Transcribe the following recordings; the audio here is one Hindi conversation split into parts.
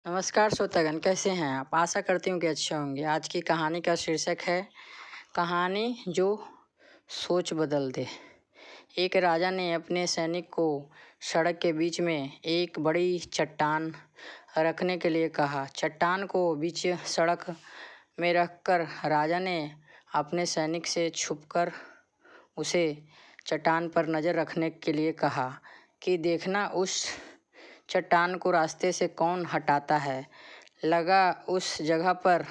नमस्कार श्रोतागण, कैसे हैं आप। आशा करती हूँ कि अच्छे होंगे। आज की कहानी का शीर्षक है कहानी जो सोच बदल दे। एक राजा ने अपने सैनिक को सड़क के बीच में एक बड़ी चट्टान रखने के लिए कहा। चट्टान को बीच सड़क में रखकर राजा ने अपने सैनिक से छुपकर उसे चट्टान पर नज़र रखने के लिए कहा कि देखना उस चट्टान को रास्ते से कौन हटाता है। लगा उस जगह पर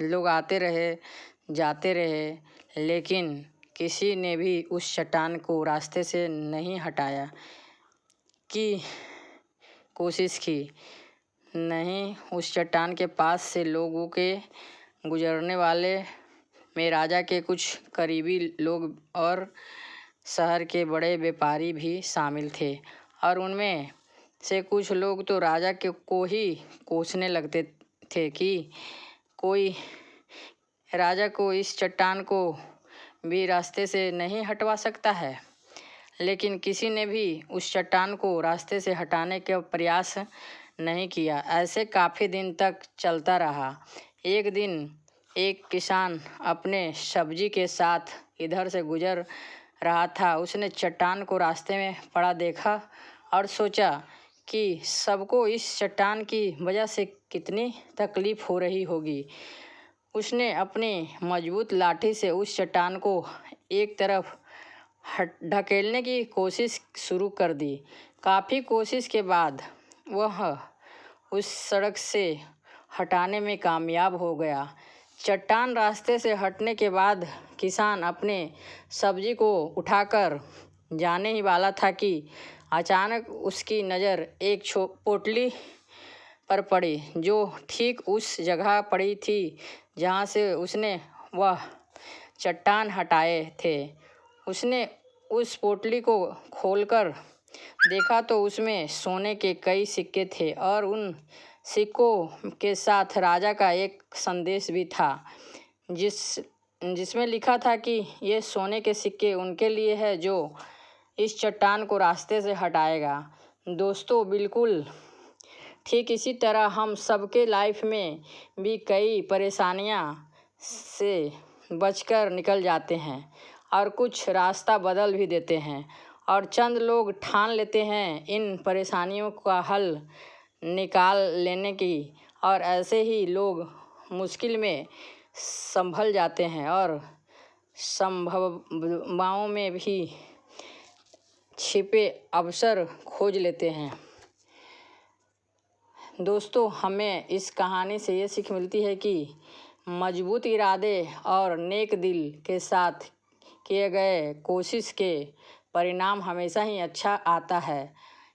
लोग आते रहे जाते रहे, लेकिन किसी ने भी उस चट्टान को रास्ते से नहीं हटाया की कोशिश की। नहीं, उस चट्टान के पास से लोगों के गुजरने वाले में राजा के कुछ करीबी लोग और शहर के बड़े व्यापारी भी शामिल थे, और उनमें से कुछ लोग तो राजा को ही कोसने लगते थे कि कोई राजा को इस चट्टान को भी रास्ते से नहीं हटवा सकता है। लेकिन किसी ने भी उस चट्टान को रास्ते से हटाने का प्रयास नहीं किया। ऐसे काफ़ी दिन तक चलता रहा। एक दिन एक किसान अपने सब्जी के साथ इधर से गुजर रहा था। उसने चट्टान को रास्ते में पड़ा देखा और सोचा कि सबको इस चट्टान की वजह से कितनी तकलीफ़ हो रही होगी। उसने अपनी मजबूत लाठी से उस चट्टान को एक तरफ ढकेलने की कोशिश शुरू कर दी। काफ़ी कोशिश के बाद वह उस सड़क से हटाने में कामयाब हो गया। चट्टान रास्ते से हटने के बाद किसान अपने सब्जी को उठाकर जाने ही वाला था कि अचानक उसकी नज़र एक पोटली पर पड़ी, जो ठीक उस जगह पड़ी थी जहाँ से उसने वह चट्टान हटाए थे। उसने उस पोटली को खोलकर देखा तो उसमें सोने के कई सिक्के थे, और उन सिक्कों के साथ राजा का एक संदेश भी था, जिसमें लिखा था कि ये सोने के सिक्के उनके लिए है जो इस चट्टान को रास्ते से हटाएगा। दोस्तों, बिल्कुल ठीक इसी तरह हम सबके लाइफ में भी कई परेशानियां से बचकर निकल जाते हैं, और कुछ रास्ता बदल भी देते हैं, और चंद लोग ठान लेते हैं इन परेशानियों का हल निकाल लेने की, और ऐसे ही लोग मुश्किल में संभल जाते हैं और संभावनाओं में भी छिपे अवसर खोज लेते हैं। दोस्तों, हमें इस कहानी से ये सीख मिलती है कि मजबूत इरादे और नेक दिल के साथ किए गए कोशिश के परिणाम हमेशा ही अच्छा आता है।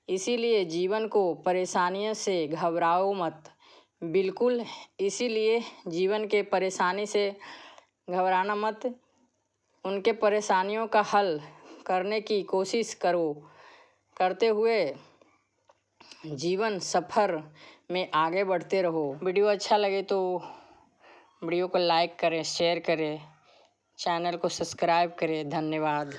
इसीलिए जीवन को परेशानियों से घबराओ मत। बिल्कुल, इसीलिए जीवन के परेशानी से घबराना मत। उनके परेशानियों का हल करने की कोशिश करते हुए जीवन सफ़र में आगे बढ़ते रहो। वीडियो अच्छा लगे तो वीडियो को लाइक करें, शेयर करें, चैनल को सब्सक्राइब करें। धन्यवाद।